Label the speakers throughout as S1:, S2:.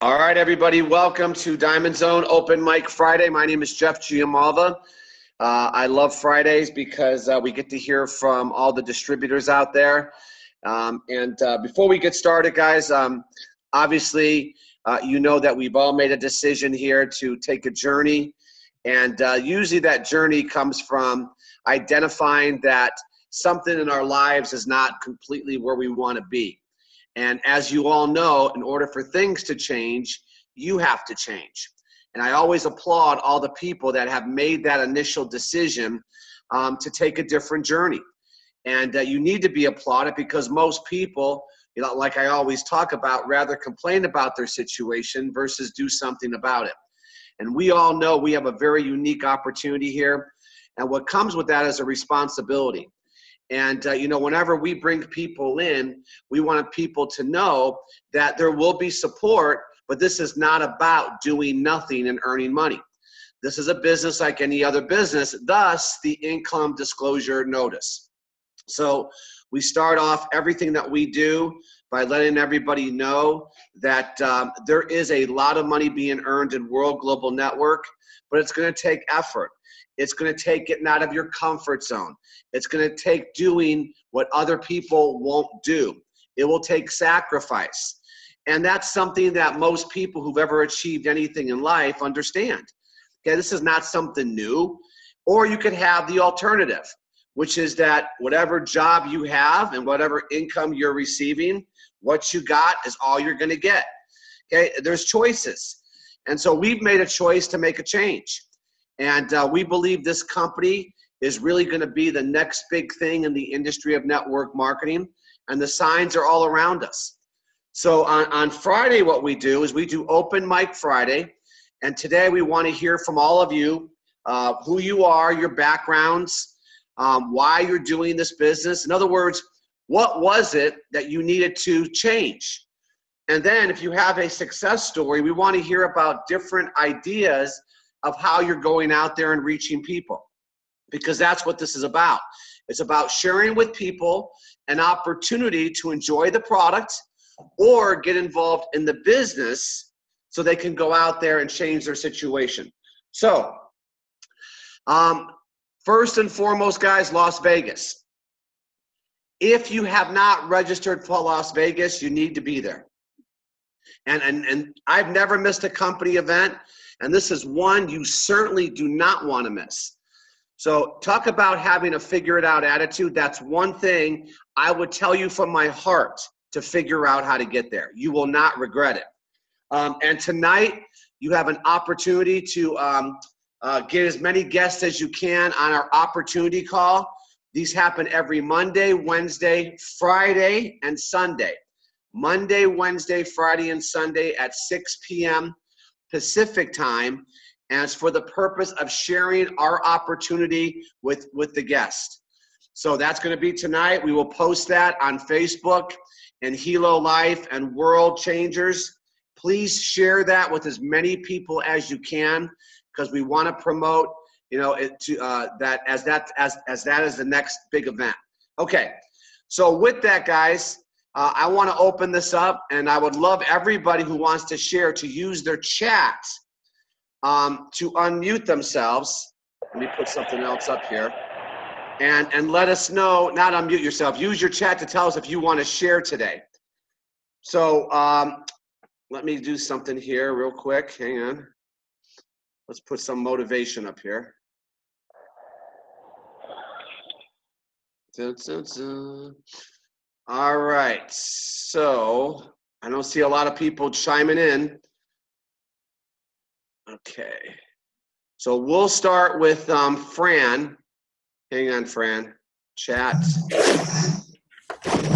S1: All right, everybody, welcome to Diamond Zone Open Mic Friday. My name is Jeff Giamalva. I love Fridays because we get to hear from all the distributors out there. Before we get started, guys, obviously, you know that we've all made a decision here to take a journey. And usually that journey comes from identifying that something in our lives is not completely where we want to be. And as you all know, in order for things to change, you have to change. And I always applaud all the people that have made that initial decision to take a different journey. And you need to be applauded because most people, you know, like I always talk about, rather complain about their situation versus do something about it. And we all know we have a very unique opportunity here. And what comes with that is a responsibility. And, you know, whenever we bring people in, we want people to know that there will be support, but this is not about doing nothing and earning money. This is a business like any other business, thus the income disclosure notice. So we start off everything that we do by letting everybody know that there is a lot of money being earned in World Global Network, but it's going to take effort. It's going to take getting out of your comfort zone. It's going to take doing what other people won't do. It will take sacrifice. And that's something that most people who've ever achieved anything in life understand. Okay, this is not something new. Or you could have the alternative, which is that whatever job you have and whatever income you're receiving, what you got is all you're going to get. Okay, there's choices. And so we've made a choice to make a change. And we believe this company is really going to be the next big thing in the industry of network marketing. And the signs are all around us. So on Friday, what we do is we do Open Mic Friday. And today we want to hear from all of you, who you are, your backgrounds, why you're doing this business. In other words, what was it that you needed to change? And then if you have a success story, we want to hear about different ideas of how you're going out there and reaching people, because that's what this is about. It's about sharing with people an opportunity to enjoy the product or get involved in the business so they can go out there and change their situation. So first and foremost, guys, Las Vegas. If you have not registered for Las Vegas, you need to be there. And I've never missed a company event. And this is one you certainly do not want to miss. So talk about having a figure it out attitude. That's one thing I would tell you from my heart to figure out how to get there. You will not regret it. And tonight you have an opportunity to get as many guests as you can on our opportunity call. These happen every Monday, Wednesday, Friday, and Sunday. Monday, Wednesday, Friday, and Sunday at 6 p.m. Pacific time, and it's for the purpose of sharing our opportunity with the guest. So that's going to be tonight. We will post that on Facebook and Hilo Life and World Changers. Please share that with as many people as you can, because we want to promote, you know, it to that as that is the next big event. Okay, so with that, guys. I want to open this up, and I would love everybody who wants to share to use their chat to unmute themselves. Let me put something else up here. And let us know, not unmute yourself, use your chat to tell us if you want to share today. So let me do something here real quick. Hang on. Let's put some motivation up here. Dun, dun, dun. All right, so I don't see a lot of people chiming in. Okay, so we'll start with Fran. Hang on, Fran. Chat.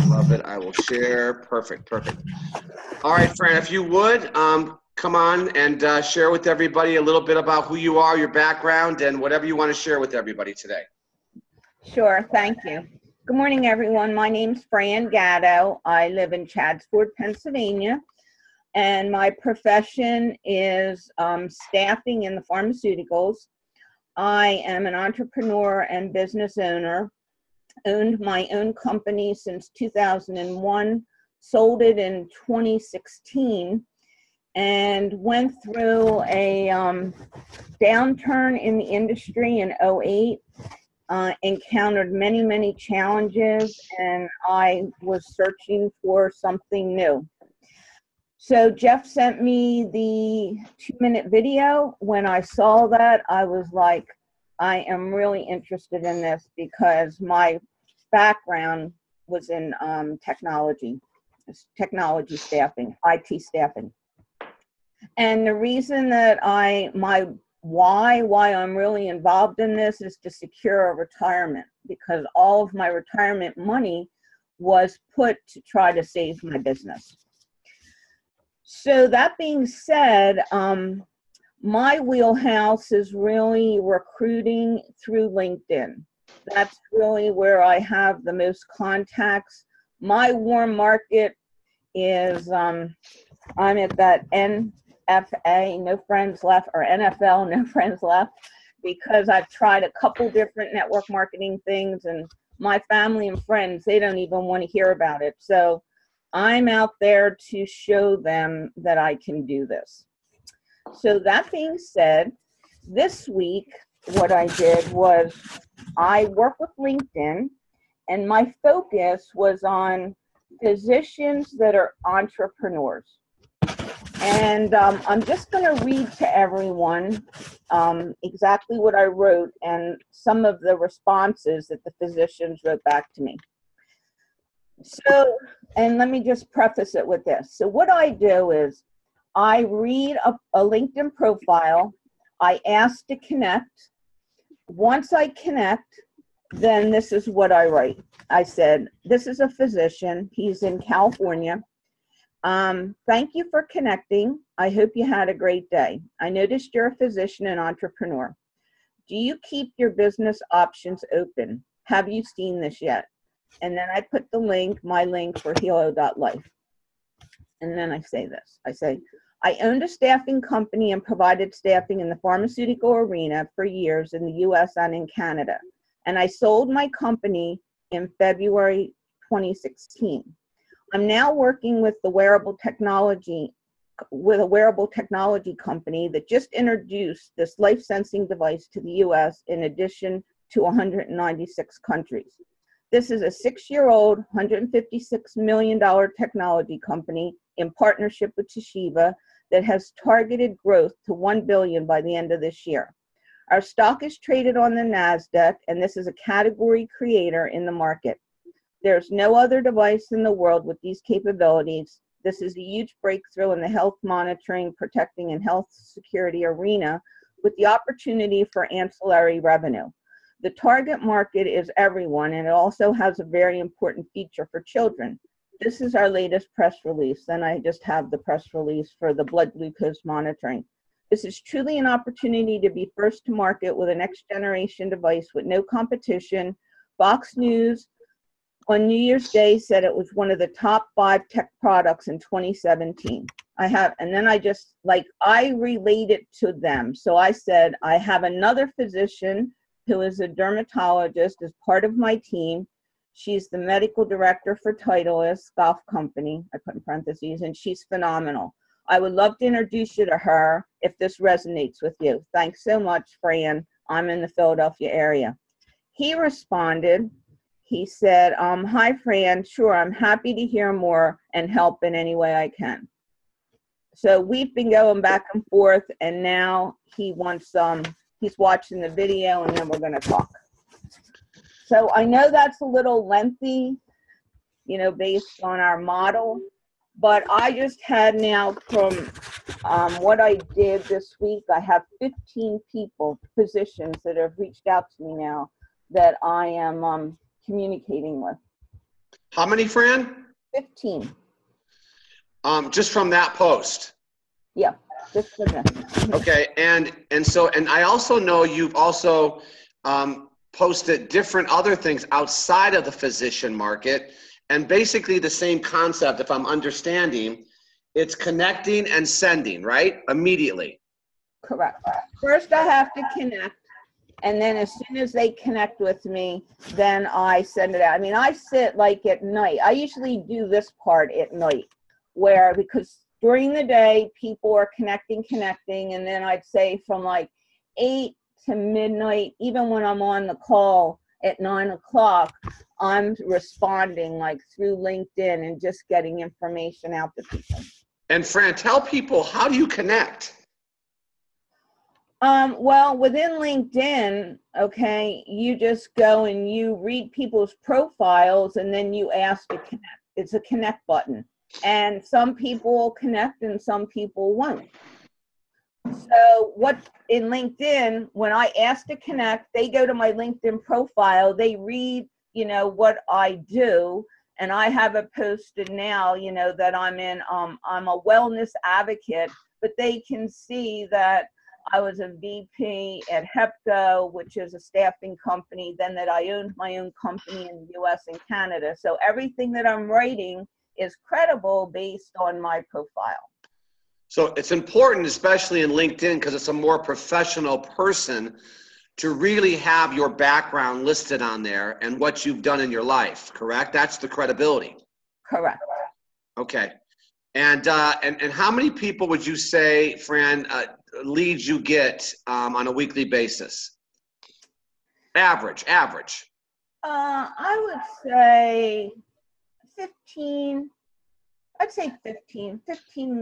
S1: Love it. I will share. Perfect, perfect. All right, Fran, if you would, come on and share with everybody a little bit about who you are, your background, and whatever you want to share with everybody today.
S2: Sure, thank you. Good morning, everyone. My name's Fran Gatto. I live in Chadford, Pennsylvania, and my profession is staffing in the pharmaceuticals. I am an entrepreneur and business owner, owned my own company since 2001, sold it in 2016, and went through a downturn in the industry in '08. Encountered many, many challenges, and I was searching for something new. So Jeff sent me the 2-minute video. When I saw that, I was like, I am really interested in this because my background was in technology staffing, IT staffing. And the reason that why I'm really involved in this is to secure a retirement, because all of my retirement money was put to try to save my business. So that being said, my wheelhouse is really recruiting through LinkedIn. That's really where I have the most contacts. My warm market is, I'm at that NFA, no friends left, or NFL, no friends left, because I've tried a couple different network marketing things, and my family and friends, they don't even want to hear about it. So I'm out there to show them that I can do this. So that being said, this week, what I did was I work with LinkedIn, and my focus was on physicians that are entrepreneurs. And I'm just going to read to everyone exactly what I wrote and some of the responses that the physicians wrote back to me. So, and let me just preface it with this. So what I do is I read a LinkedIn profile. I ask to connect. Once I connect, then this is what I write. I said, this is a physician. He's in California. Thank you for connecting. I hope you had a great day. I noticed you're a physician and entrepreneur. Do you keep your business options open? Have you seen this yet? And then I put the link, my link for Helo.life. And then I say this. I say, I owned a staffing company and provided staffing in the pharmaceutical arena for years in the US and in Canada. And I sold my company in February 2016. I'm now working with a wearable technology company that just introduced this life sensing device to the US in addition to 196 countries. This is a 6-year-old, $156 million technology company in partnership with Toshiba that has targeted growth to $1 billion by the end of this year. Our stock is traded on the NASDAQ, and this is a category creator in the market. There's no other device in the world with these capabilities. This is a huge breakthrough in the health monitoring, protecting, and health security arena with the opportunity for ancillary revenue. The target market is everyone, and it also has a very important feature for children. This is our latest press release. Then I just have the press release for the blood glucose monitoring. This is truly an opportunity to be first to market with a next generation device with no competition. Fox News on New Year's Day said it was one of the top 5 tech products in 2017. And then I relate it to them. So I said, I have another physician who is a dermatologist as part of my team. She's the medical director for Titleist Golf Company, I put in parentheses, and she's phenomenal. I would love to introduce you to her if this resonates with you. Thanks so much, Fran. I'm in the Philadelphia area. He responded, he said, hi, Fran. Sure, I'm happy to hear more and help in any way I can. So we've been going back and forth, and now he wants, he's watching the video, and then we're going to talk. So I know that's a little lengthy, based on our model, but I just had now from what I did this week, I have 15 people, physicians that have reached out to me now that I am communicating with.
S1: How many, Fran?
S2: 15.
S1: Just from that post?
S2: Yeah, just for this.
S1: Okay, and I also know you've also posted different other things outside of the physician market, and basically the same concept, if I'm understanding, it's connecting and sending, right? Immediately.
S2: Correct. First I have to connect, and then as soon as they connect with me, then I send it out. I mean, I sit like at night. I usually do this part at night because during the day, people are connecting, and then I'd say from like 8 to midnight, even when I'm on the call at 9 o'clock, I'm responding like through LinkedIn and just getting information out to people.
S1: And Fran, tell people, how do you connect?
S2: Well, within LinkedIn, okay, you just go and you read people's profiles and then you ask to connect. It's a connect button. And some people will connect and some people won't. So what in LinkedIn, when I ask to connect, they go to my LinkedIn profile, they read, you know, what I do. And I have it posted now, you know, that I'm a wellness advocate, but they can see that I was a VP at HEPCO, which is a staffing company, then that I owned my own company in the US and Canada. So everything that I'm writing is credible based on my profile.
S1: So it's important, especially in LinkedIn, because it's a more professional person, to really have your background listed on there and what you've done in your life, correct? That's the credibility.
S2: Correct.
S1: Okay. And how many people would you say, Fran, leads you get on a weekly basis? Average.
S2: I would say 15. I'd say 15,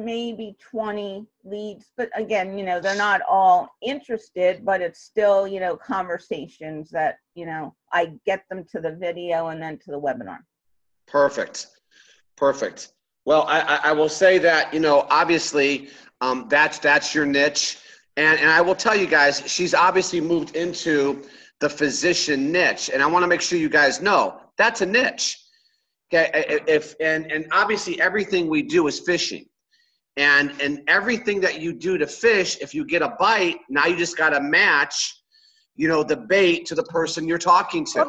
S2: maybe 20 leads. But again, you know, they're not all interested, but it's still, you know, conversations that, you know, I get them to the video and then to the webinar.
S1: Perfect. Well, I will say that, you know, obviously that's your niche. And I will tell you guys, she's obviously moved into the physician niche. And I want to make sure you guys know that's a niche. Okay, and obviously everything we do is fishing, and everything that you do to fish, if you get a bite, now you just got to match, you know, the bait to the person you're talking to.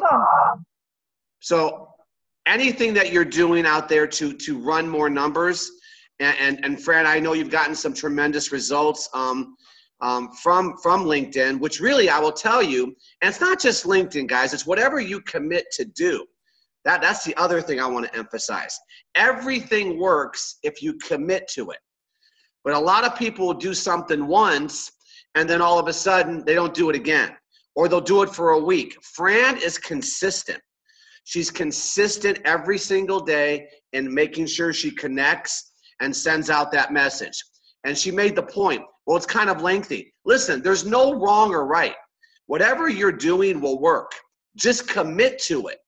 S1: So anything that you're doing out there to run more numbers, and Fran, I know you've gotten some tremendous results from LinkedIn, which really I will tell you, and it's not just LinkedIn, guys, it's whatever you commit to do. That's the other thing I want to emphasize. Everything works if you commit to it. But a lot of people will do something once and then all of a sudden they don't do it again, or they'll do it for a week. Fran is consistent. She's consistent every single day in making sure she connects and sends out that message. And she made the point, well, it's kind of lengthy. Listen, there's no wrong or right. Whatever you're doing will work. Just commit to it.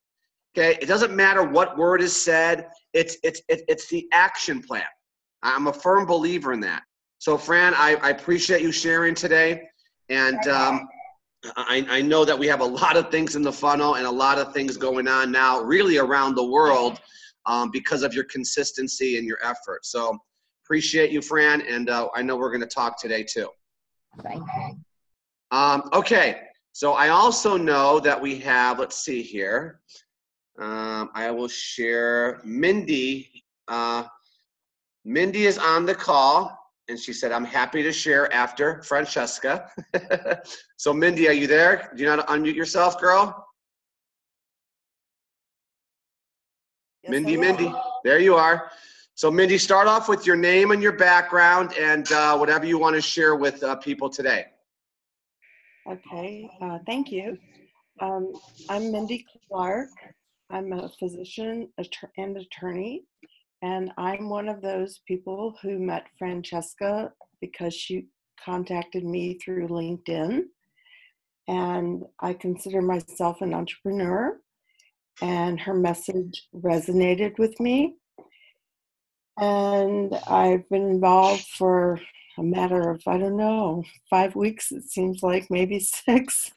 S1: Okay, it doesn't matter what word is said. It's the action plan. I'm a firm believer in that. So, Fran, I appreciate you sharing today. And I know that we have a lot of things in the funnel and a lot of things going on now really around the world because of your consistency and your effort. So, appreciate you, Fran. And I know we're going to talk today, too.
S2: Thank you.
S1: Okay, so I also know that we have, let's see here. I will share Mindy. Mindy is on the call, and she said, I'm happy to share after Francesca. So, Mindy, are you there? Do you know how to unmute yourself, girl?
S3: Yes,
S1: Mindy, there you are. So, Mindy, start off with your name and your background and whatever you want to share with people today.
S3: Okay, thank you. I'm Mindy Clark. I'm a physician and attorney, and I'm one of those people who met Francesca because she contacted me through LinkedIn, and I consider myself an entrepreneur, and her message resonated with me, and I've been involved for a matter of, I don't know, 5 weeks, it seems like, maybe 6,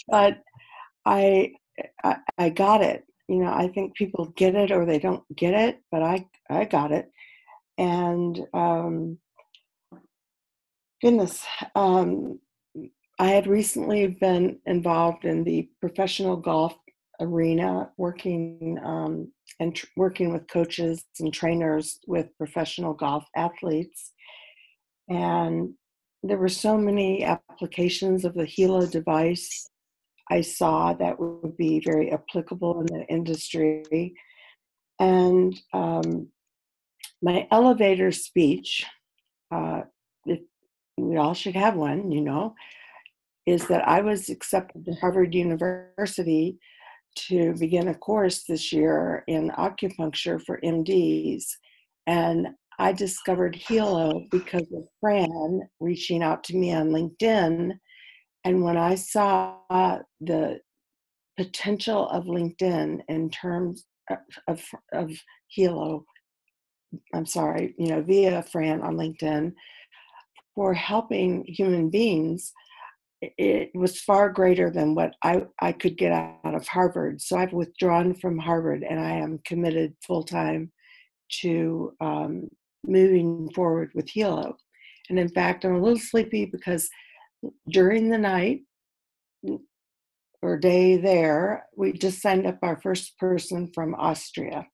S3: but I got it. You know, I think people get it or they don't get it, but I got it. And I had recently been involved in the professional golf arena, working working with coaches and trainers with professional golf athletes. And there were so many applications of the Hilo device I saw that would be very applicable in the industry. And My elevator speech, if we all should have one, you know, is that I was accepted to Harvard University to begin a course this year in acupuncture for MDs. And I discovered Helo because of Fran reaching out to me on LinkedIn. And when I saw the potential of LinkedIn in terms of Helo, I'm sorry, you know, via Fran on LinkedIn for helping human beings, it was far greater than what I could get out of Harvard. So I've withdrawn from Harvard and I am committed full time to moving forward with Helo. And in fact, I'm a little sleepy because during the night or day there, we just signed up our first person from Austria.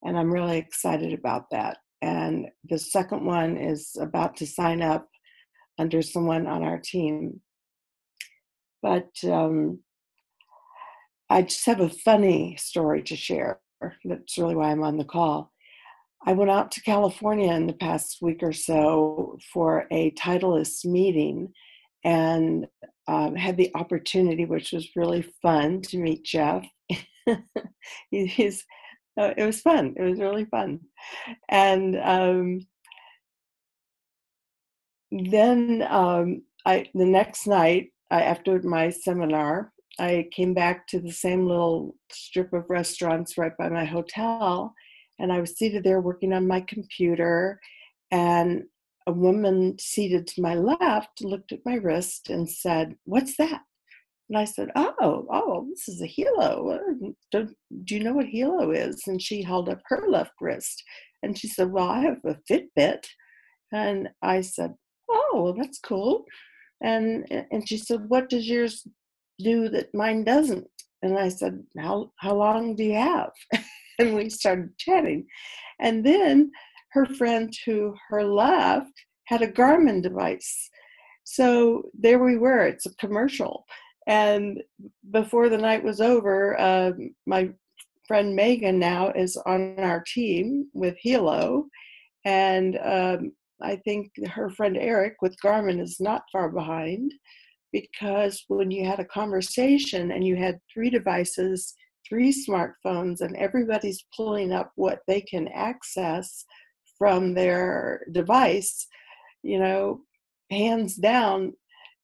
S3: And I'm really excited about that. And the second one is about to sign up under someone on our team. But I just have a funny story to share. That's really why I'm on the call. I went out to California in the past week or so for a Titleist meeting and had the opportunity, which was really fun, to meet Jeff. It was fun. It was really fun. And then the next night, after my seminar, I came back to the same little strip of restaurants right by my hotel, and I was seated there working on my computer, and a woman seated to my left looked at my wrist and said, "What's that?" And I said, oh, this is a Helo. Do you know what Helo is? And she held up her left wrist, and she said, "Well, I have a Fitbit." And I said, "Oh, well, that's cool." And she said, "What does yours do that mine doesn't?" And I said, how long do you have?" And we started chatting. And then her friend to her left had a Garmin device. So there we were. It's a commercial. And before the night was over, my friend Megan now is on our team with Helo. And I think her friend Eric with Garmin is not far behind, because when you had a conversation and you had 3 devices, 3 smartphones, and everybody's pulling up what they can access from their device, you know, hands down,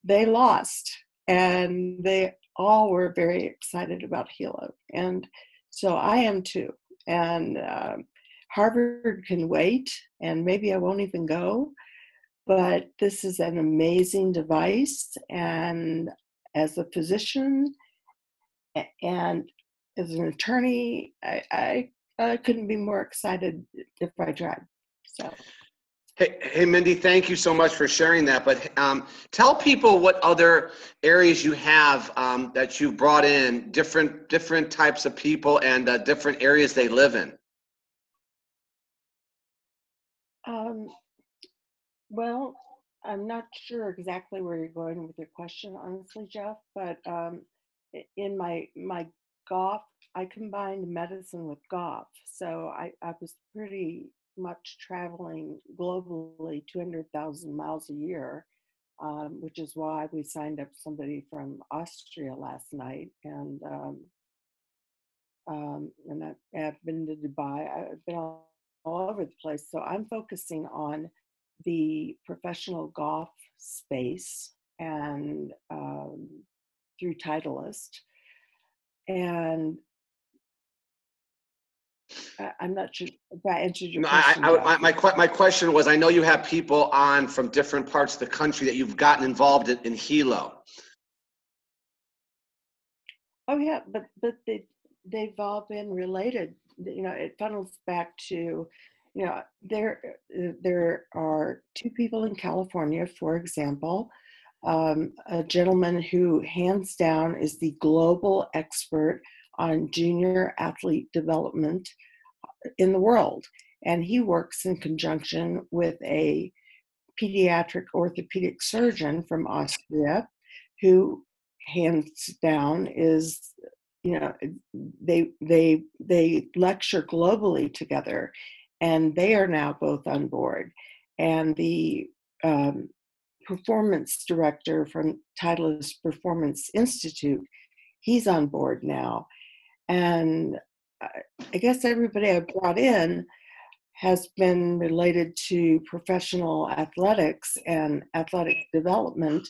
S3: they lost. And they all were very excited about Helo. And so I am too. And Harvard can wait, and maybe I won't even go. But this is an amazing device, and as a physician and as an attorney, I couldn't be more excited if I tried. So.
S1: Hey, Mindy, thank you so much for sharing that. But tell people what other areas you have that you brought in, different types of people and different areas they live in.
S3: Well, I'm not sure exactly where you're going with your question, honestly, Jeff, but in my golf, I combined medicine with golf. So I was pretty much traveling globally 200,000 miles a year, which is why we signed up somebody from Austria last night. And I've been to Dubai. I've been all over the place. So I'm focusing on the professional golf space and through Titleist. And I'm not sure if I answered your question.
S1: My question was, I know you have people on from different parts of the country that you've gotten involved in Helo.
S3: Oh yeah, but they've all been related. You know, it funnels back to, you know, there are 2 people in California, for example, a gentleman who hands down is the global expert on junior athlete development in the world. And he works in conjunction with a pediatric orthopedic surgeon from Austria who hands down is, you know, they lecture globally together. and they are now both on board. And the performance director from Titleist Performance Institute, he's on board now. And I guess everybody I brought in has been related to professional athletics and athletic development.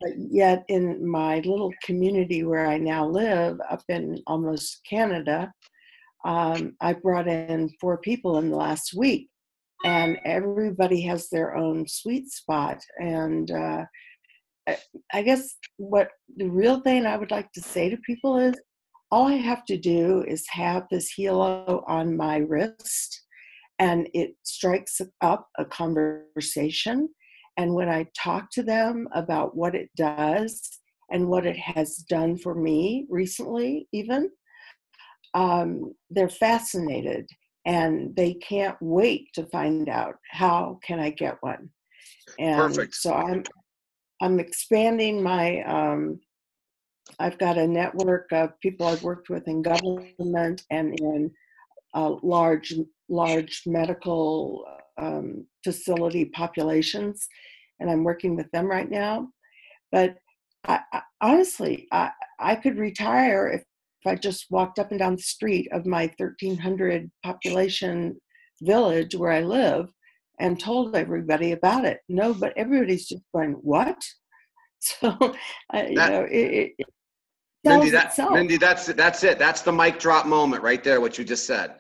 S3: But yet in my little community where I now live, up in almost Canada, I brought in 4 people in the last week, and everybody has their own sweet spot. And I guess what the real thing I would like to say to people is, all I have to do is have this halo on my wrist, and it strikes up a conversation. And when I talk to them about what it does and what it has done for me recently, even, they're fascinated, and they can't wait to find out, how can I get one? And
S1: Perfect.
S3: so I'm expanding my, I've got a network of people I've worked with in government and in large medical facility populations, and I'm working with them right now. But honestly, I could retire if I just walked up and down the street of my 1,300 population village where I live and told everybody about it. No, but everybody's just going, what? So, it
S1: Mindy,
S3: tells itself.
S1: Mindy, that's it. That's the mic drop moment right there, what you just said.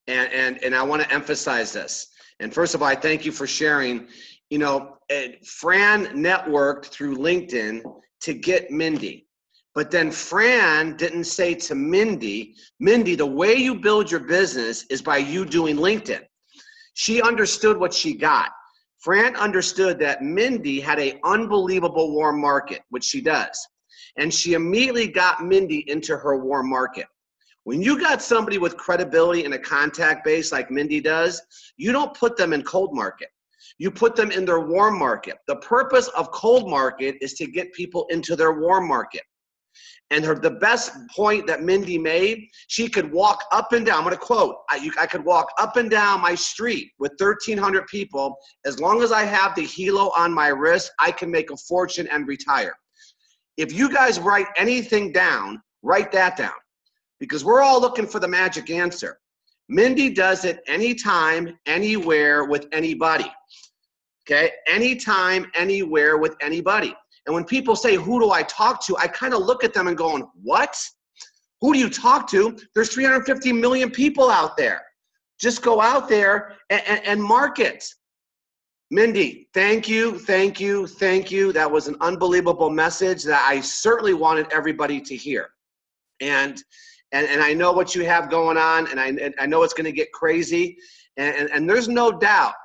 S1: And I want to emphasize this. And first of all, I thank you for sharing. Fran networked through LinkedIn to get Mindy. But then Fran didn't say to Mindy, the way you build your business is by you doing LinkedIn. She understood what she got. Fran understood that Mindy had an unbelievable warm market, which she does. And she immediately got Mindy into her warm market. When you got somebody with credibility and a contact base like Mindy does, you don't put them in cold market. You put them in their warm market. The purpose of cold market is to get people into their warm market. And the best point that Mindy made, she could walk up and down. I'm going to quote, I could walk up and down my street with 1,300 people. As long as I have the halo on my wrist, I can make a fortune and retire. If you guys write anything down, write that down, because we're all looking for the magic answer. Mindy does it anytime, anywhere, with anybody. Okay? Anytime, anywhere, with anybody. And when people say, who do I talk to? I kind of look at them and going, what? Who do you talk to? There's 350 million people out there. Just go out there and market. Mindy, thank you, thank you, thank you. That was an unbelievable message that I certainly wanted everybody to hear. And I know what you have going on, and I know it's going to get crazy. And there's no doubt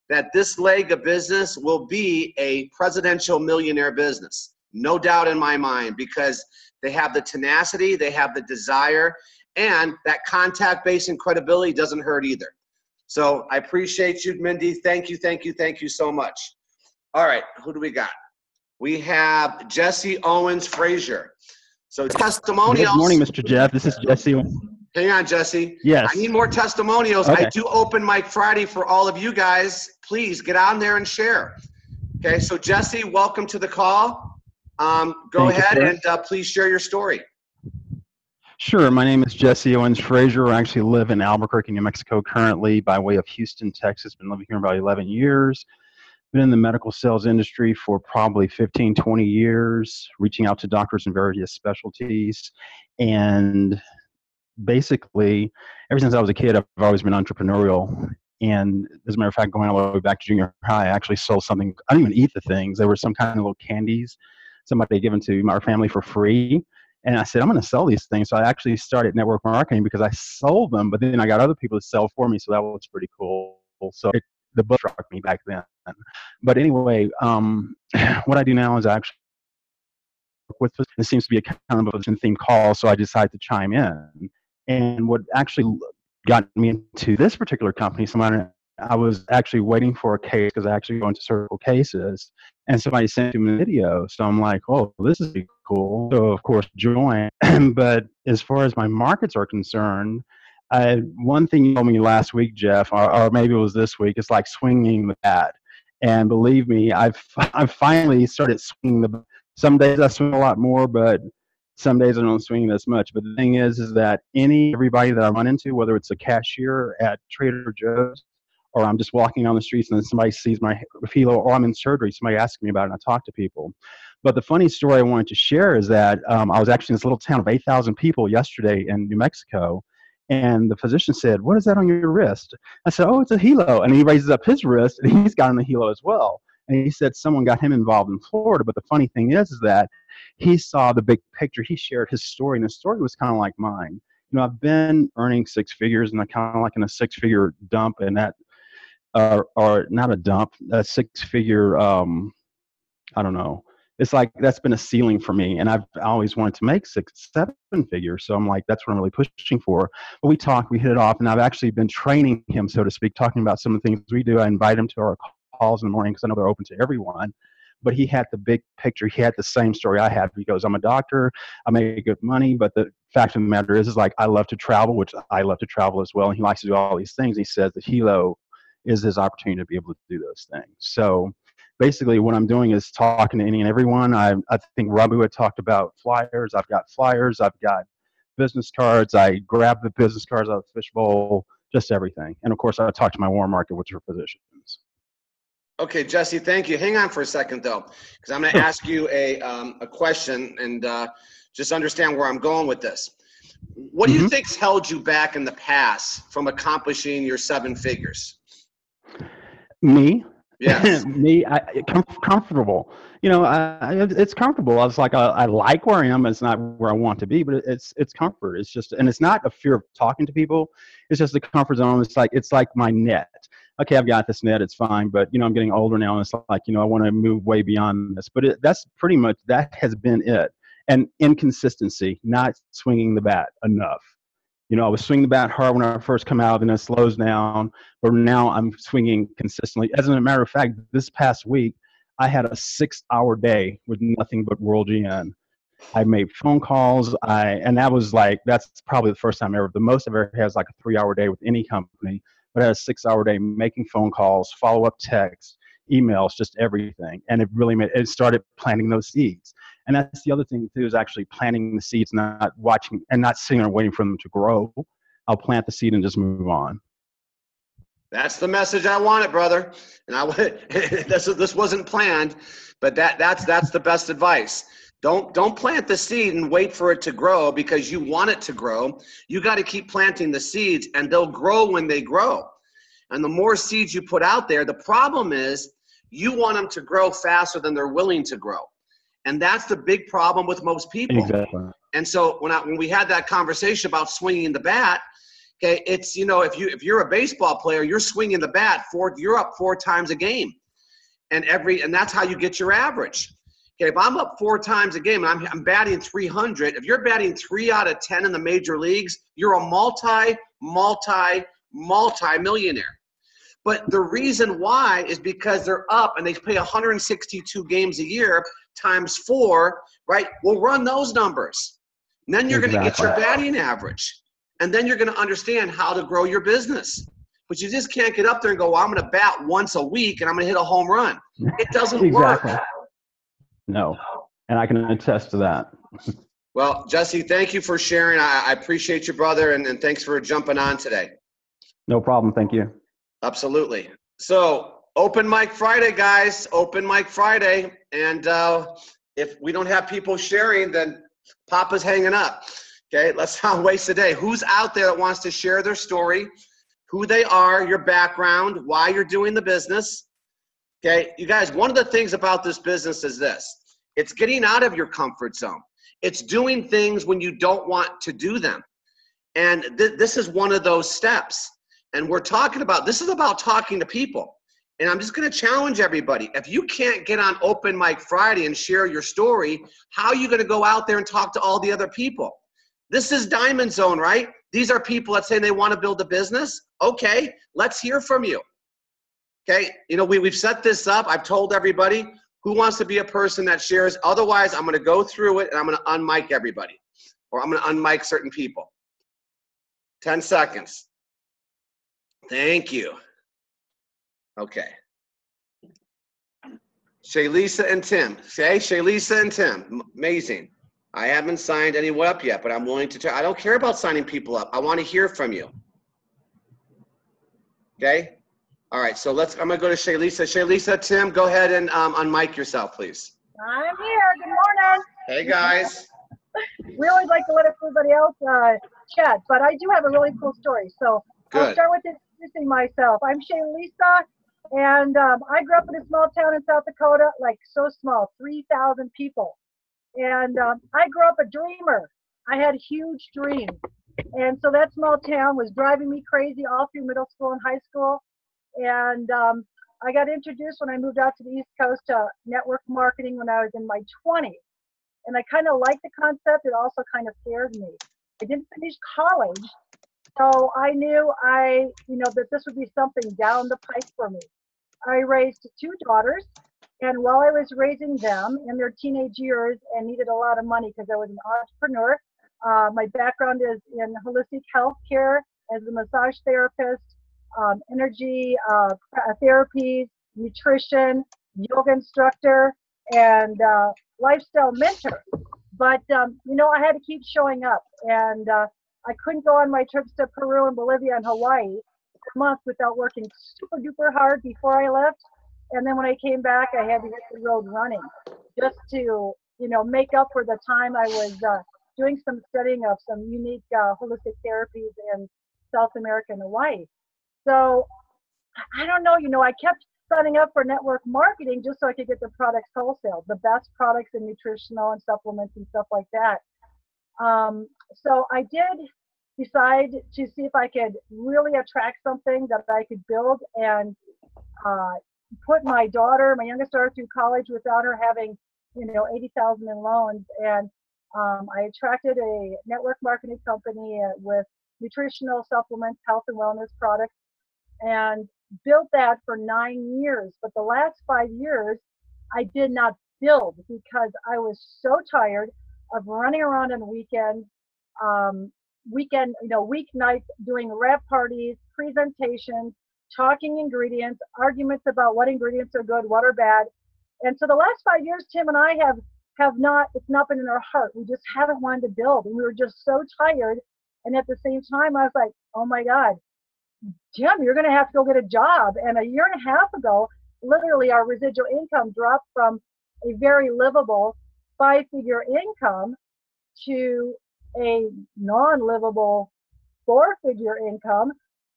S1: that this leg of business will be a presidential millionaire business. No doubt in my mind, because they have the tenacity, they have the desire, and that contact base and credibility doesn't hurt either. So I appreciate you, Mindy. Thank you, thank you, thank you so much. All right, who do we got? We have Jesse Owens Frazier. So testimonials.
S4: Good morning, Mr. Jeff. This is Jesse.
S1: Hang on, Jesse.
S4: Yes.
S1: I need more testimonials.
S4: Okay.
S1: I do open mic Friday for all of you guys. Please get on there and share. Okay, so Jesse, welcome to the call. Go ahead and please share your story.
S4: Sure. My name is Jesse Owens Frazier. I actually live in Albuquerque, New Mexico currently by way of Houston, Texas. Been living here about 11 years. Been in the medical sales industry for probably 15, 20 years, reaching out to doctors in various specialties. And basically, ever since I was a kid, I've always been entrepreneurial. And as a matter of fact, going all the way back to junior high, I actually sold something. I didn't even eat the things. They were some kind of little candies somebody had given to our family for free. And I said, I'm going to sell these things. So I actually started network marketing because I sold them, but then I got other people to sell for me. So that was pretty cool. So the book struck me back then. But anyway, what I do now is I actually work with, it seems to be a kind of a theme call. So I decided to chime in. And what actually got me into this particular company, I was actually waiting for a case because I actually go into cervical cases, and somebody sent me a video. So I'm like, oh, this is pretty cool. So of course, join. But as far as my markets are concerned, One thing you told me last week, Jeff, or maybe it was this week, it's like swinging the bat. And believe me, I've finally started swinging the. Some days I swing a lot more, but some days I don't swing it as much. But the thing is that everybody that I run into, whether it's a cashier at Trader Joe's, or I'm just walking down the streets and then somebody sees my helo, or I'm in surgery, somebody asks me about it, and I talk to people. But the funny story I wanted to share is that I was actually in this little town of 8,000 people yesterday in New Mexico, and the physician said, "What is that on your wrist?" I said, "Oh, it's a helo." And he raises up his wrist, and he's got on the helo as well. And he said someone got him involved in Florida. But the funny thing is that he saw the big picture. He shared his story, and his story was kind of like mine. You know, I've been earning six figures, and I'm kind of like in a six-figure dump, and that, or not a dump, a six-figure, I don't know. It's like that's been a ceiling for me, and I've always wanted to make 6, 7 figures. So I'm like, that's what I'm really pushing for. But we talked, we hit it off, and I've actually been training him, so to speak, talking about some of the things we do. I invite him to our calls in the morning because I know they're open to everyone. But he had the big picture. He had the same story I had. He goes, "I'm a doctor. I make good money, but the fact of the matter is like I love to travel, which I love to travel as well. And he likes to do all these things." He says the helo is his opportunity to be able to do those things. So basically what I'm doing is talking to any and everyone. I think Rabu had talked about flyers. I've got flyers. I've got business cards. I grab the business cards out of the fishbowl, just everything. And of course, I talk to my warm market, which are physicians.
S1: Okay, Jesse, thank you. Hang on for a second, though, because I'm going to ask you a question and just understand where I'm going with this. What do you think's held you back in the past from accomplishing your 7 figures?
S4: Me?
S1: Yes.
S4: Me, comfortable. You know, it's comfortable. I was like, I like where I am. It's not where I want to be, but it's comfort. It's just, and it's not a fear of talking to people. It's just the comfort zone. It's like my net. Okay, I've got this net. It's fine, but you know, I'm getting older now, and it's like, you know, I want to move way beyond this. But that's pretty much, that has been it. And inconsistency, not swinging the bat enough. You know, I was swinging the bat hard when I first come out, and it slows down. But now I'm swinging consistently. As a matter of fact, this past week, I had a 6-hour day with nothing but World GN. I made phone calls, and that was like, that's probably the first time ever. The most I've ever had is like a 3-hour day with any company, but I had a 6-hour day making phone calls, follow-up texts, emails, just everything. And it started planting those seeds. And that's the other thing too, is actually planting the seeds, not watching and not sitting there waiting for them to grow. I'll plant the seed and just move on.
S1: That's the message I wanted, brother. And this wasn't planned, but that's the best advice. Don't plant the seed and wait for it to grow because you want it to grow. You got to keep planting the seeds, and they'll grow when they grow. And the more seeds you put out there, the problem is you want them to grow faster than they're willing to grow. And that's the big problem with most people.
S4: Exactly.
S1: And so when we had that conversation about swinging the bat, okay, it's, you know, if you're a baseball player, you're swinging the bat you're up 4 times a game, and that's how you get your average. Okay, if I'm up 4 times a game and I'm batting 300, if you're batting 3 out of 10 in the major leagues, you're a multi-millionaire. But the reason why is because they're up and they play 162 games a year times 4, right? We'll run those numbers. And then you're going to get your batting average. And then you're going to understand how to grow your business. But you just can't get up there and go, well, I'm going to bat once a week and I'm going to hit a home run. It doesn't work.
S4: No. And I can attest to that.
S1: Well, Jesse, thank you for sharing. I appreciate you, brother. And thanks for jumping on today.
S4: No problem. Thank you.
S1: Absolutely. So Open Mic Friday, guys. Open Mic Friday. And if we don't have people sharing, then Papa's hanging up. Okay, let's not waste a day. Who's out there that wants to share their story, who they are, your background, why you're doing the business? Okay, you guys, one of the things about this business is this. It's getting out of your comfort zone. It's doing things when you don't want to do them. And this is one of those steps. And this is about talking to people. And I'm just going to challenge everybody. If you can't get on Open Mic Friday and share your story, how are you going to go out there and talk to all the other people? This is Diamond Zone, right? These are people that say they want to build a business. Okay, let's hear from you. Okay, you know, we've set this up. I've told everybody who wants to be a person that shares. Otherwise, I'm going to go through it and I'm going to unmic everybody, or I'm going to unmic certain people. 10 seconds. Thank you. Okay. Shaylisa and Tim. Say Shaylisa and Tim. Amazing. I haven't signed anyone up yet, but I'm willing to try. I don't care about signing people up. I want to hear from you. Okay? All right, so I'm going to go to Shaylisa. Shaylisa, Tim, go ahead and unmic yourself, please.
S5: I'm here. Good morning.
S1: Hey, guys.
S5: We always like to let everybody else chat, but I do have a really cool story. So I'll
S1: Good.
S5: start with introducing myself. I'm Shaylisa, and I grew up in a small town in South Dakota, like so small, 3,000 people. And I grew up a dreamer. I had huge dreams. And so that small town was driving me crazy all through middle school and high school. And I got introduced when I moved out to the East Coast to network marketing when I was in my 20s. And I kind of liked the concept. It also kind of scared me. I didn't finish college, so I knew that this would be something down the pike for me. I raised 2 daughters, and while I was raising them in their teenage years and needed a lot of money because I was an entrepreneur, my background is in holistic health care as a massage therapist, energy therapies, nutrition, yoga instructor, and lifestyle mentor. But I had to keep showing up, and I couldn't go on my trips to Peru and Bolivia and Hawaii for months without working super duper hard before I left. And then when I came back, I had to hit the road running just to make up for the time I was doing some studying of some unique holistic therapies in South America and Hawaii. So I don't know, I kept signing up for network marketing just so I could get the products wholesale, the best products in nutritional and supplements and stuff like that. So I did decide to see if I could really attract something that I could build and put my youngest daughter, through college without her having, $80,000 in loans. And I attracted a network marketing company with nutritional supplements, health and wellness products, and built that for 9 years. But the last 5 years, I did not build because I was so tired of running around on weekends, weeknights, doing rep parties, presentations, talking ingredients, arguments about what ingredients are good, what are bad. And so the last 5 years, Tim and I have not, it's not been in our heart. We just haven't wanted to build. And we were just so tired. And at the same time, I was like, oh my God, Jim, you're going to have to go get a job. And a year and a half ago, literally our residual income dropped from a very livable 5-figure income to a non-livable 4-figure income.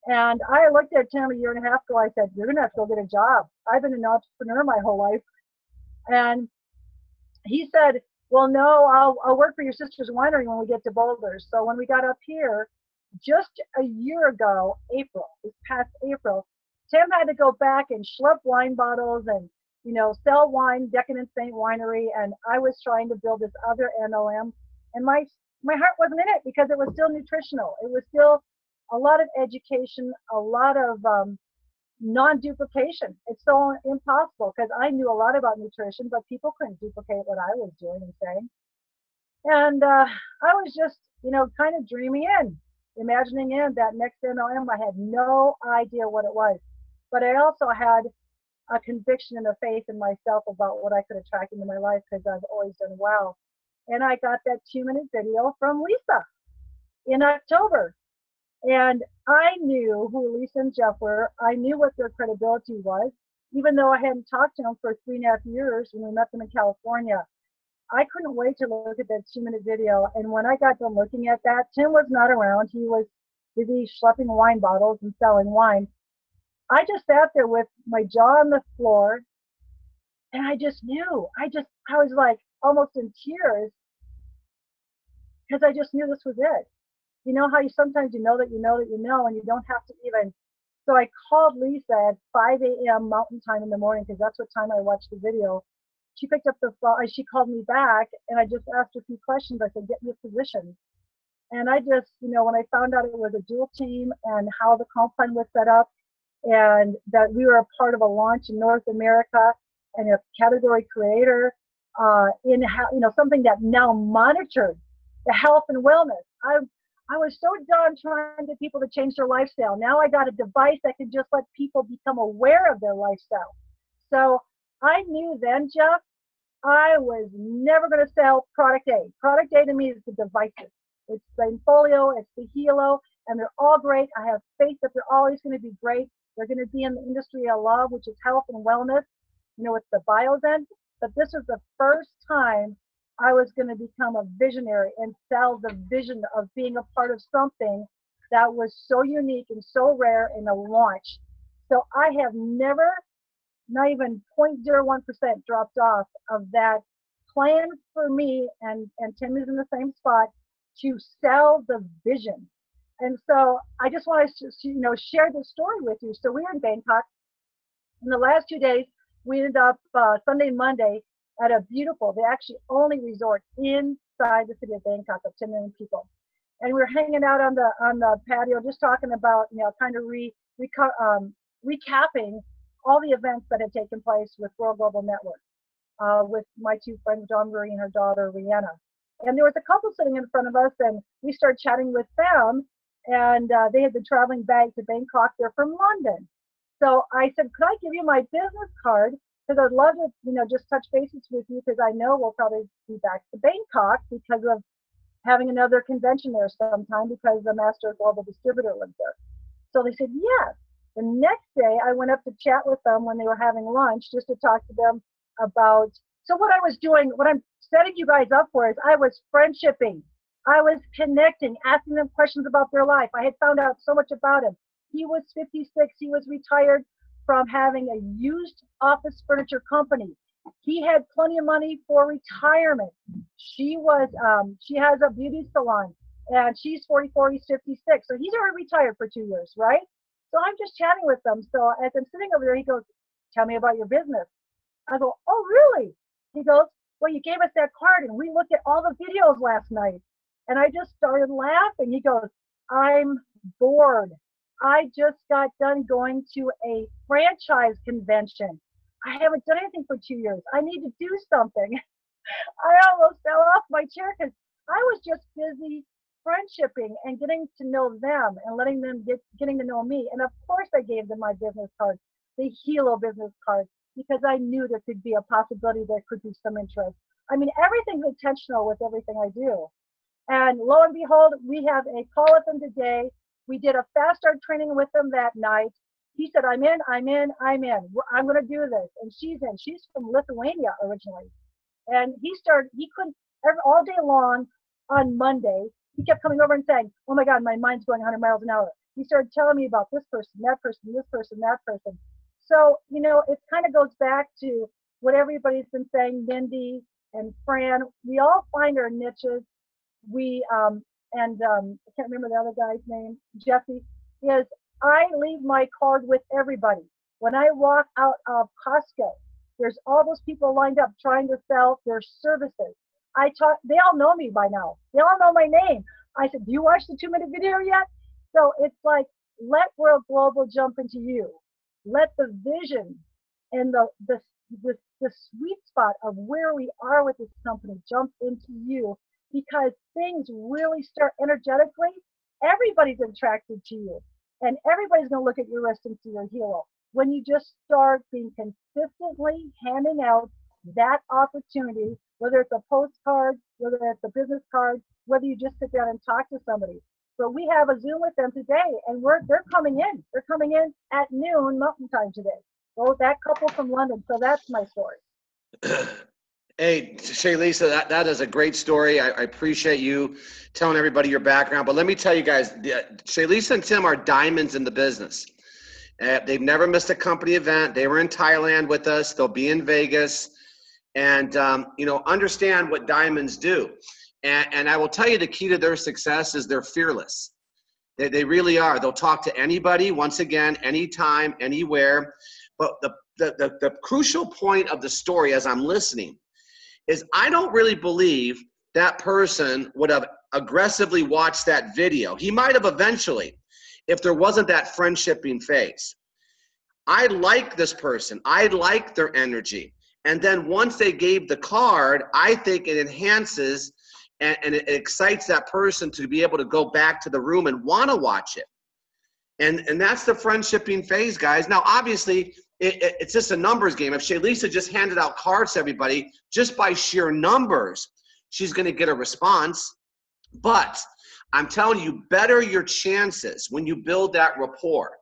S5: And I looked at Tim a year and a half ago. I said, you're going to have to go get a job. I've been an entrepreneur my whole life. And he said, well, no, I'll work for your sister's winery when we get to Boulder. So when we got up here, just a year ago, this past April, Tim had to go back and schlep wine bottles and, sell wine, Decadent Saint Winery. And I was trying to build this other MLM. And my heart wasn't in it because it was still nutritional. It was still a lot of education, a lot of non-duplication. It's so impossible because I knew a lot about nutrition, but people couldn't duplicate what I was doing and saying. And I was just, kind of dreaming in, imagining in that next MLM. I had no idea what it was, but I also had a conviction and a faith in myself about what I could attract into my life because I've always done well. And I got that 2-minute video from Lisa in October. And I knew who Lisa and Jeff were. I knew what their credibility was, even though I hadn't talked to them for 3.5 years when we met them in California. I couldn't wait to look at that 2-minute video. And when I got done looking at that, Tim was not around. He was busy schlepping wine bottles and selling wine. I just sat there with my jaw on the floor, and I just knew. I was like almost in tears because I just knew this was it. You know how you sometimes you know that you know that you know, and you don't have to even. So I called Lisa at 5 a.m. Mountain Time in the morning because that's what time I watched the video. She picked up the phone. She called me back, and I just asked her a few questions. I said, "Get me a position." And I just, when I found out it was a dual team and how the comp plan was set up, and that we were a part of a launch in North America and a category creator in something that now monitored the health and wellness. I was so done trying to get people to change their lifestyle. Now I got a device that can just let people become aware of their lifestyle. So I knew then, Jeff, I was never going to sell product A. Product A to me is the devices. It's the Infolio, it's the Helo, and they're all great. I have faith that they're always going to be great. They're going to be in the industry I love, which is health and wellness, you know, with the Biozen. But this was the first time I was going to become a visionary and sell the vision of being a part of something that was so unique and so rare in a launch. So I have never, not even 0.01% dropped off of that plan for me, and Tim is in the same spot, to sell the vision. And so I just want to, you know, share this story with you. So we were in Bangkok. In the last 2 days, we ended up Sunday and Monday at a beautiful, the actually only resort inside the city of Bangkok of 10 million people. And we were hanging out on the patio, just talking about, you know, kind of recapping all the events that had taken place with World Global Network, with my two friends, Dawn Marie and her daughter, Rihanna. And there was a couple sitting in front of us, and we started chatting with them, and they had been traveling back to Bangkok. They're from London. So I said, could I give you my business card? Because I'd love to, you know, just touch bases with you, because I know we'll probably be back to Bangkok because of having another convention there sometime, because the master global distributor lives there. So they said, yes. The next day, I went up to chat with them when they were having lunch, just to talk to them about, so what I was doing, what I'm setting you guys up for is I was friendshipping. I was connecting, asking them questions about their life. I had found out so much about him. He was 56. He was retired from having a used office furniture company. He had plenty of money for retirement. She has a beauty salon, and she's 44, he's 56. So he's already retired for 2 years, right? So I'm just chatting with them. So as I'm sitting over there, he goes, tell me about your business. I go, oh, really? He goes, well, you gave us that card, and we looked at all the videos last night. And I just started laughing. He goes, I'm bored. I just got done going to a franchise convention. I haven't done anything for 2 years. I need to do something. I almost fell off my chair because I was just busy friendshipping and getting to know them and letting them getting to know me. And of course I gave them my business card, the Helo business card, because I knew there could be a possibility there could be some interest. I mean, everything's intentional with everything I do. And lo and behold, we have a call with them today. We did a fast start training with them that night. He said, I'm in. I'm going to do this. And she's in. She's from Lithuania originally. And he couldn't, all day long on Monday, he kept coming over and saying, oh my God, my mind's going 100 miles an hour. He started telling me about this person, that person, this person, that person. So, you know, it kind of goes back to what everybody's been saying, Mindy and Fran. We all find our niches. I can't remember the other guy's name, Jesse, is I leave my card with everybody. When I walk out of Costco, there's all those people lined up trying to sell their services. They all know me by now. They all know my name. I said, do you watch the 2-minute video yet? So it's like, let World Global jump into you. Let the vision and the sweet spot of where we are with this company jump into you, because things really start energetically. Everybody's attracted to you, and everybody's going to look at your wrist and see your Helo. When you just start being consistently handing out that opportunity, whether it's a postcard, whether it's a business card, whether you just sit down and talk to somebody. But we have a Zoom with them today, and they're coming in. They're coming in at noon Mountain Time today. So that couple from London. So that's my story.
S1: Hey, Shaylisa, that is a great story. I appreciate you telling everybody your background. But let me tell you guys, Shaylisa and Tim are diamonds in the business. They've never missed a company event. They were in Thailand with us. They'll be in Vegas. And, understand what diamonds do. And I will tell you, the key to their success is they're fearless. They really are. They'll talk to anybody, once again, anytime, anywhere. But the crucial point of the story as I'm listening is I don't really believe that person would have aggressively watched that video. He might have eventually, if there wasn't that friendshipping phase. I like this person. I like their energy. And then once they gave the card, I think it enhances and it excites that person to be able to go back to the room and want to watch it. And that's the friendshipping phase, guys. Now, obviously, it's just a numbers game. If Shaylisa just handed out cards to everybody, just by sheer numbers, she's going to get a response. But I'm telling you, better your chances when you build that rapport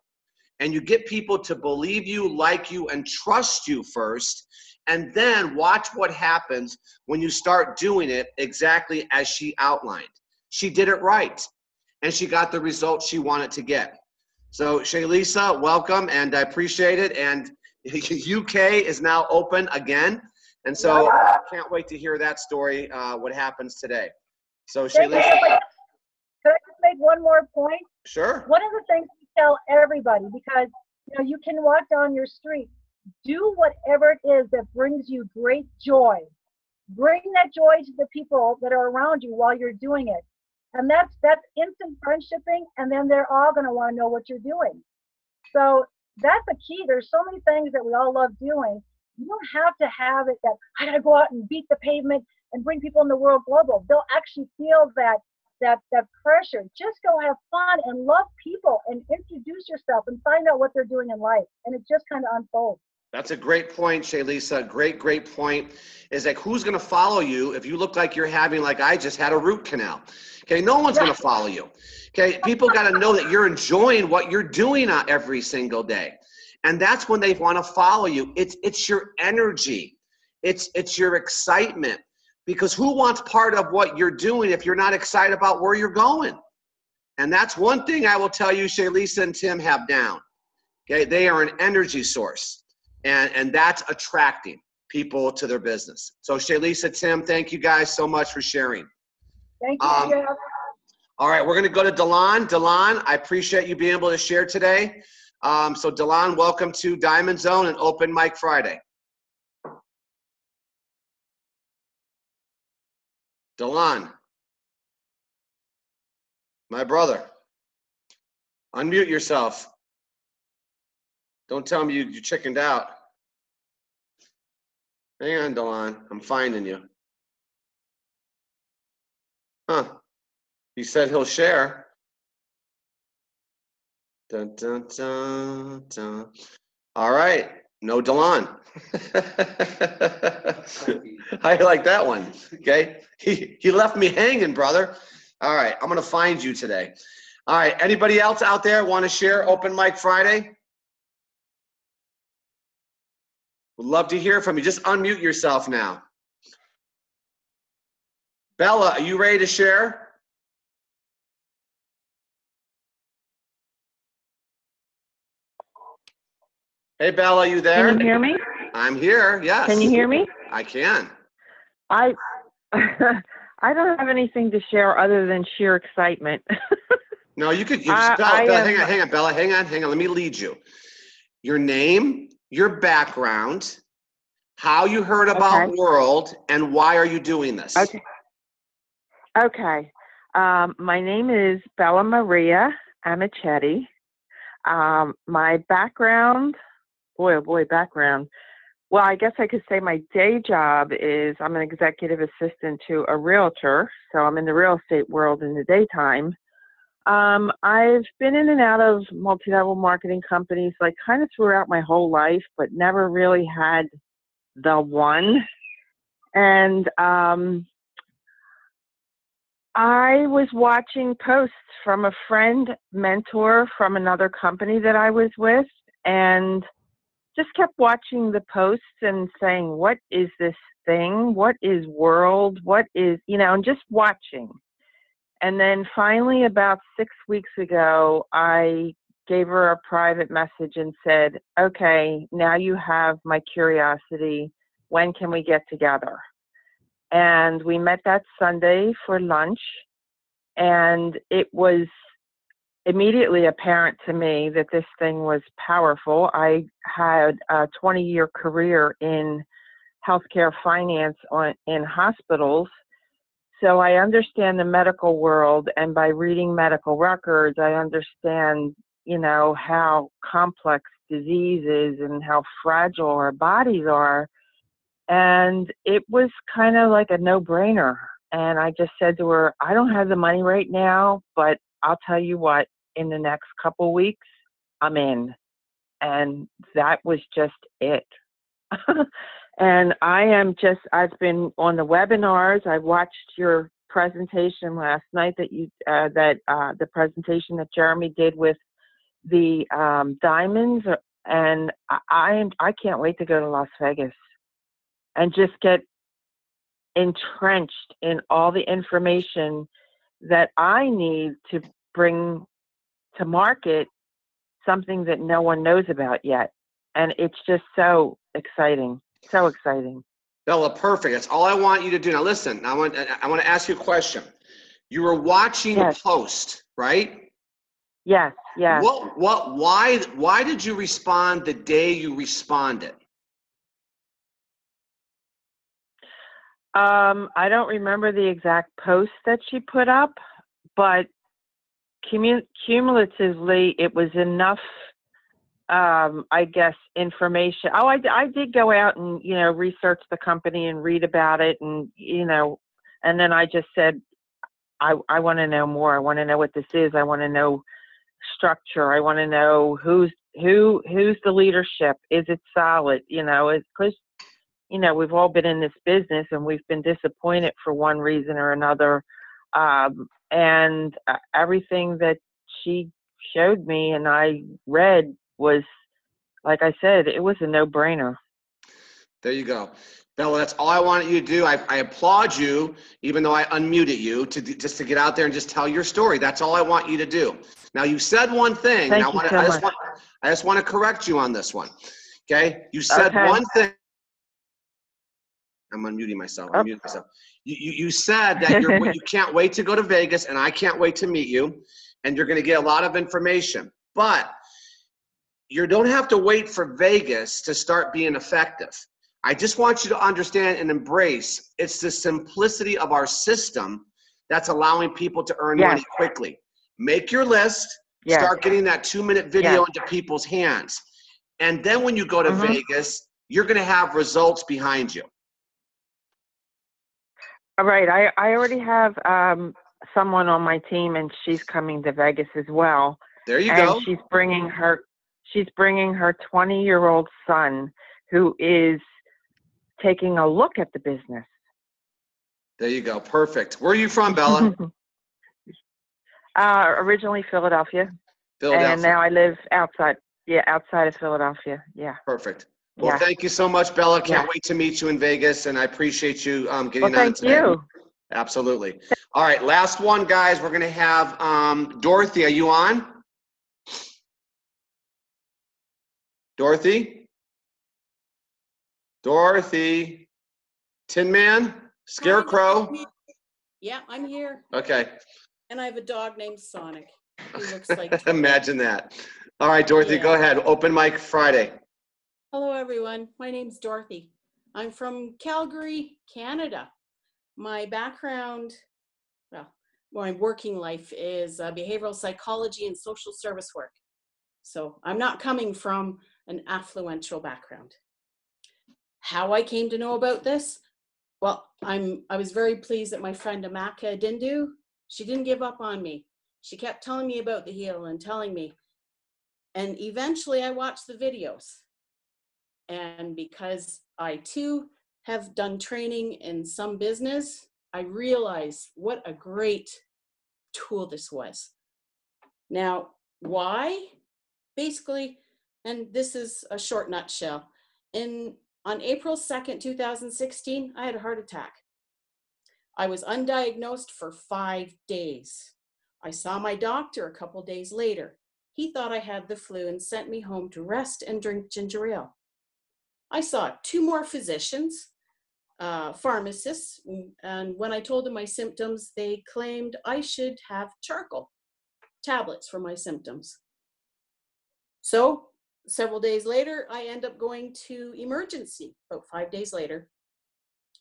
S1: and you get people to believe you, like you, and trust you first. And then watch what happens when you start doing it exactly as she outlined. She did it right, and she got the results she wanted to get. So Shaylisa, welcome, and I appreciate it. And UK is now open again, and so I can't wait to hear that story, what happens today. So Shaylisa.
S5: Could I just make one more point?
S1: Sure.
S5: One of the things we tell everybody, because you can walk down your street, do whatever it is that brings you great joy. Bring that joy to the people that are around you while you're doing it. And that's instant friendshipping, and then they're all going to want to know what you're doing. So that's the key. There's so many things that we all love doing. You don't have to have it that I got to go out and beat the pavement and bring people in the world global. They'll actually feel that pressure. Just go have fun and love people and introduce yourself and find out what they're doing in life. And it just kind of unfolds.
S1: That's a great point, Shaylisa. Great point. Is like, who's going to follow you if you look like you're having, like I just had, a root canal? Okay, no one's going to follow you. Okay, people got to know that you're enjoying what you're doing every single day. And that's when they want to follow you. It's your energy. It's your excitement. Because who wants part of what you're doing if you're not excited about where you're going? And that's one thing I will tell you Shaylisa and Tim have down. Okay, they are an energy source. And that's attracting people to their business. So Shaylisa, Tim, thank you guys so much for sharing.
S5: Thank you, Jeff.
S1: All right, we're going to go to Delon. Delon, I appreciate you being able to share today. So Delon, welcome to Diamond Zone and Open Mic Friday. Delon, my brother, unmute yourself. Don't tell me you chickened out. Hang on, Delon. I'm finding you. Huh. He said he'll share. Dun, dun, dun, dun. All right. No Delon. How you like that one? Okay. He left me hanging, brother. All right. I'm going to find you today. All right. Anybody else out there want to share Open Mic Friday? Would love to hear from you. Just unmute yourself now. Bella, are you ready to share? Hey, Bella, you there?
S6: Can you hear me?
S1: I'm here, yes.
S6: Can you hear me?
S1: I can.
S6: I I don't have anything to share other than sheer excitement.
S1: No, you could.
S6: Bella,
S1: hang on, Bella. Hang on. Let me lead you. Your name, your background, how you heard about World, and why are you doing this?
S6: Okay. My name is Bella Maria Amichetti. My background, background. Well, I guess I could say my day job is I'm an executive assistant to a realtor, so I'm in the real estate world in the daytime. I've been in and out of multi-level marketing companies like kind of throughout my whole life, but never really had the one. And I was watching posts from a friend, mentor from another company that I was with, and just kept watching the posts and saying, what is this thing? What is World? What is, and just watching. And then finally, about 6 weeks ago, I gave her a private message and said, okay, now you have my curiosity. When can we get together? And we met that Sunday for lunch. And it was immediately apparent to me that this thing was powerful. I had a 20-year career in healthcare finance in hospitals. So I understand the medical world, and by reading medical records, I understand, how complex disease is and how fragile our bodies are. And it was kind of like a no-brainer. And I just said to her, I don't have the money right now, but I'll tell you what, in the next couple weeks, I'm in. And that was just it. And I've been on the webinars. I watched your presentation last night the presentation that Jeremy did with the diamonds. And I can't wait to go to Las Vegas and just get entrenched in all the information that I need to bring to market something that no one knows about yet. And it's just so exciting, so exciting.
S1: Bella, perfect. That's all I want you to do. Now listen, I want to ask you a question. You were watching
S6: Yes.
S1: the post, right?
S6: Yes, yes.
S1: Why did you respond the day you responded?
S6: I don't remember the exact post that she put up, but cumulatively, it was enough, I guess, information. Oh, I did go out and, research the company and read about it, and, and then I just said, I want to know more. I want to know what this is. I want to know structure. I want to know who's the leadership. Is it solid? Because we've all been in this business and we've been disappointed for one reason or another. And everything that she showed me and I read was, like I said, it was a no-brainer.
S1: There you go. Bella, that's all I wanted you to do. I applaud you, even though I unmuted you, just to get out there and just tell your story. That's all I want you to do. Now, you said one thing.
S6: Thank you so much.
S1: I just want to correct you on this one. Okay? You said one thing. I'm unmuting myself. I'm muting myself. You said that you can't wait to go to Vegas, and I can't wait to meet you, and you're going to get a lot of information. But you don't have to wait for Vegas to start being effective. I just want you to understand and embrace it's the simplicity of our system that's allowing people to earn money quickly. Make your list. Start getting that 2-minute video into people's hands. And then when you go to Vegas, you're going to have results behind you.
S6: All right. I already have someone on my team, and she's coming to Vegas as well.
S1: There you go.
S6: She's bringing her 20-year-old son, who is taking a look at the business.
S1: There you go. Perfect. Where are you from, Bella?
S6: Originally Philadelphia. And now I live outside of Philadelphia. Yeah.
S1: Perfect. Well, thank you so much, Bella. Can't wait to meet you in Vegas, and I appreciate you getting on
S6: thank
S1: today.
S6: You.
S1: Absolutely. All right, last one, guys. We're going to have Dorothy. Are you on? Dorothy? Dorothy? Tin Man? Scarecrow?
S7: Yeah, I'm here.
S1: Okay.
S7: And I have a dog named Sonic who looks like
S1: Imagine that. All right, Dorothy, go ahead. Open mic Friday.
S7: Hello, everyone. My name's Dorothy. I'm from Calgary, Canada. My background, my working life is behavioral psychology and social service work. So I'm not coming from an affluential background. How I came to know about this? Well, I was very pleased that my friend Amaka Dindu, she didn't give up on me. She kept telling me about the heal and telling me. And eventually I watched the videos. And because I too have done training in some business, I realized what a great tool this was. Now, why? Basically, and this is a short nutshell, on April 2nd, 2016, I had a heart attack. I was undiagnosed for 5 days. I saw my doctor a couple days later. He thought I had the flu and sent me home to rest and drink ginger ale. I saw 2 more physicians, pharmacists, and when I told them my symptoms, they claimed I should have charcoal tablets for my symptoms. So several days later, I end up going to emergency. About 5 days later,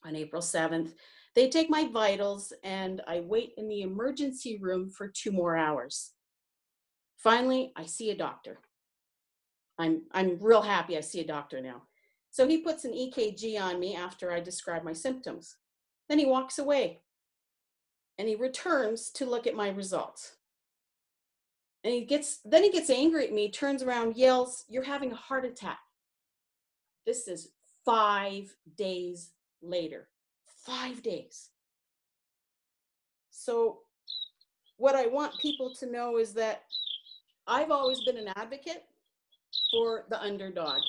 S7: on April 7th, they take my vitals and I wait in the emergency room for 2 more hours. Finally, I see a doctor. I'm real happy I see a doctor now. So he puts an EKG on me after I describe my symptoms. Then he walks away. and he returns to look at my results. And then he gets angry at me, turns around, yells, "You're having a heart attack." This is 5 days later. 5 days. So what I want people to know is that I've always been an advocate for the underdog.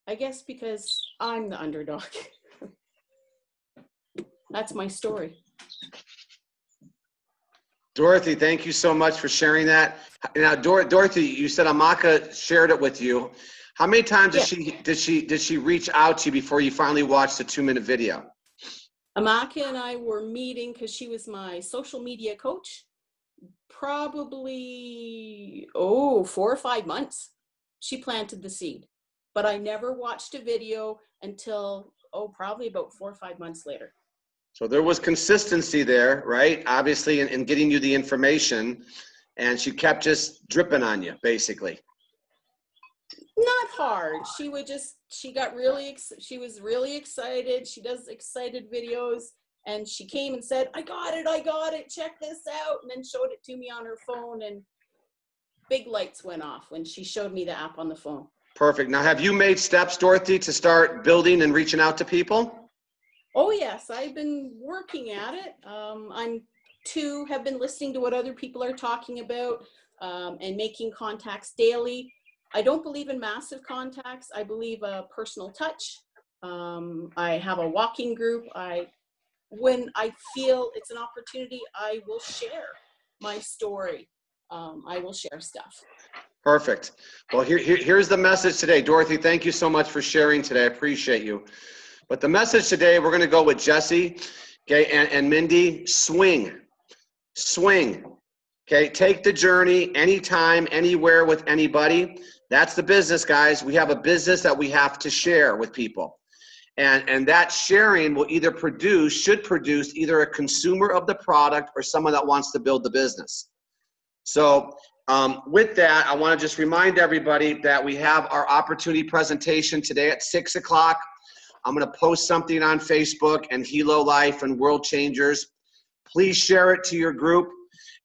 S7: I guess because I'm the underdog. That's my story.
S1: Dorothy, thank you so much for sharing that. Now, Dorothy, you said Amaka shared it with you. How many times did she reach out to you before you finally watched the 2-minute video?
S7: Amaka and I were meeting because she was my social media coach. Probably 4 or 5 months. She planted the seed, but I never watched a video until probably about 4 or 5 months later.
S1: So there was consistency there, right? Obviously, in getting you the information, and she kept just dripping on you, basically.
S7: Not hard. She was really excited. She does excited videos, and she came and said, I got it, check this out, and then showed it to me on her phone, and big lights went off when she showed me the app on the phone.
S1: Perfect. Now, have you made steps, Dorothy, to start building and reaching out to people?
S7: Oh yes, I've been working at it. Have been listening to what other people are talking about, and making contacts daily. I don't believe in massive contacts. I believe a personal touch. I have a walking group. When I feel it's an opportunity, I will share my story. I will share stuff.
S1: Perfect. Well, here's the message today. Dorothy, thank you so much for sharing today. I appreciate you. But the message today, we're going to go with Jesse, okay, and Mindy. Swing. Okay, take the journey anytime, anywhere, with anybody. That's the business, guys. We have a business that we have to share with people. And that sharing will should produce either a consumer of the product or someone that wants to build the business. So with that, I want to just remind everybody that we have our opportunity presentation today at 6 o'clock. I'm going to post something on Facebook and Hilo Life and World Changers. Please share it to your group.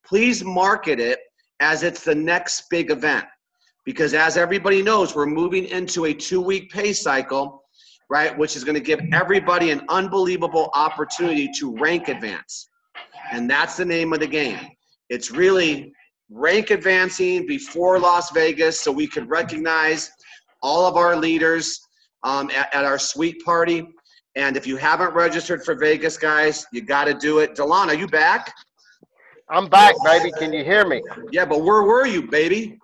S1: Please market it as it's the next big event. Because as everybody knows, we're moving into a 2-week pay cycle, right? Which is going to give everybody an unbelievable opportunity to rank advance. And that's the name of the game. It's really rank advancing before Las Vegas so we could recognize all of our leaders at our suite party. And if you haven't registered for Vegas, guys, you got to do it. Delon, are you back?
S8: I'm back, baby. Can you hear me?
S1: Yeah, but where were you, baby?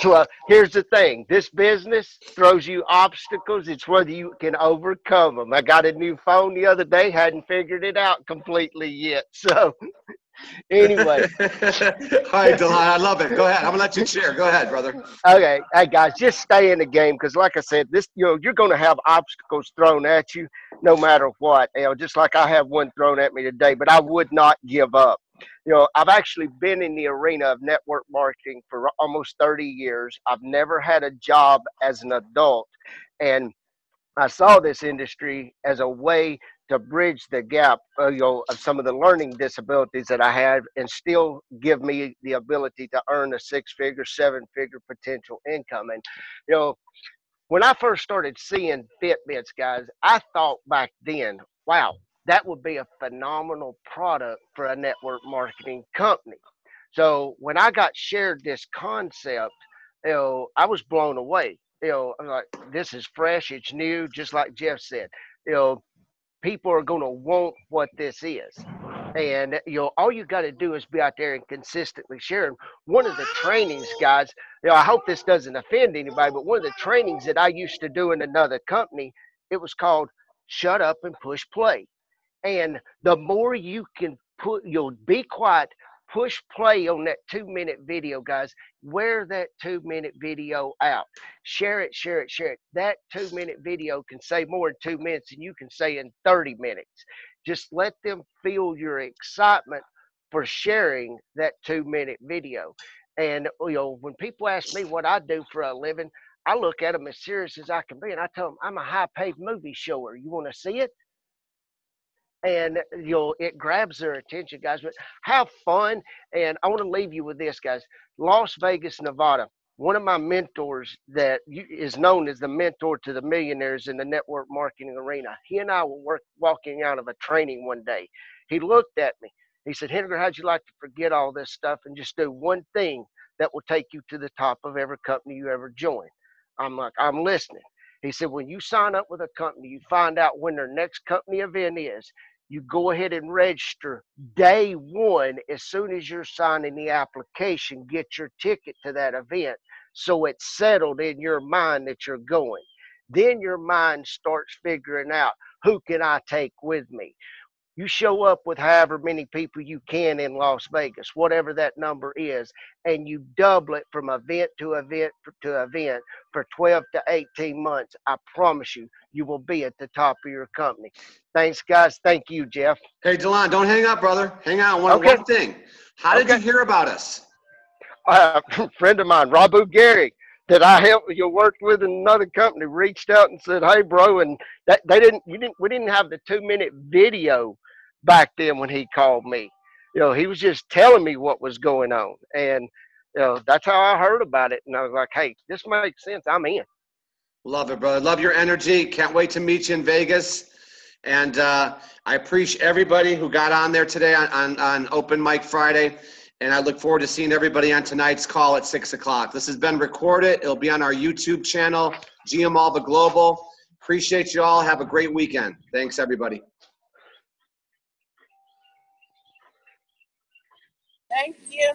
S8: Well, here's the thing. This business throws you obstacles. It's whether you can overcome them. I got a new phone the other day. Hadn't figured it out completely yet. So anyway.
S1: All right, Delon, I love it. Go ahead. I'm going to let you share. Go ahead, brother.
S8: Okay. Hey, guys, just stay in the game because, like I said, you're going to have obstacles thrown at you no matter what. Just like I have one thrown at me today, but I would not give up. I've actually been in the arena of network marketing for almost 30 years. I've never had a job as an adult. And I saw this industry as a way to bridge the gap, of some of the learning disabilities that I had and still give me the ability to earn a 6-figure, 7-figure potential income. And, when I first started seeing Fitbits, guys, I thought back then, wow, that would be a phenomenal product for a network marketing company. So when I got shared this concept, I was blown away. I'm like, this is fresh, it's new, just like Jeff said. People are going to want what this is. And, all you got to do is be out there and consistently share them. One of the trainings, guys, I hope this doesn't offend anybody, but one of the trainings that I used to do in another company, it was called Shut Up and Push Play. And the more you can be quiet, push play on that 2-minute video, guys. Wear that 2-minute video out. Share it. That 2-minute video can say more in 2 minutes than you can say in 30 minutes. Just let them feel your excitement for sharing that 2-minute video. And, when people ask me what I do for a living, I look at them as serious as I can be. And I tell them, I'm a high-paid movie shower. You want to see it? and it grabs their attention, guys. But have fun, and I want to leave you with this, guys. Las Vegas, Nevada. One of my mentors that is known as the mentor to the millionaires in the network marketing arena. He and I were walking out of a training one day. He looked at me. He said, Henniger, how'd you like to forget all this stuff and just do one thing that will take you to the top of every company you ever join? I'm like, I'm listening. He said, when you sign up with a company, you find out when their next company event is. You go ahead and register day one. As soon as you're signing the application, get your ticket to that event so it's settled in your mind that you're going. Then your mind starts figuring out, who can I take with me? You show up with however many people you can in Las Vegas, whatever that number is, and you double it from event to event to event for 12 to 18 months. I promise you, you will be at the top of your company. Thanks, guys. Thank you, Jeff.
S1: Hey, Delon, don't hang up, brother. Hang on.
S8: Okay.
S1: One thing. How did you hear about us?
S8: A friend of mine, Rabu Gary, that I worked with in another company, reached out and said, "Hey, bro," and we didn't have the 2-minute video back then when he called me. He was just telling me what was going on, and that's how I heard about it. And I was like, "Hey, this makes sense. I'm in."
S1: Love it, brother. Love your energy. Can't wait to meet you in Vegas. And I appreciate everybody who got on there today on Open Mic Friday. And I look forward to seeing everybody on tonight's call at 6 o'clock. This has been recorded. It'll be on our YouTube channel, GM Alva Global. Appreciate you all. Have a great weekend. Thanks, everybody.
S7: Thank you.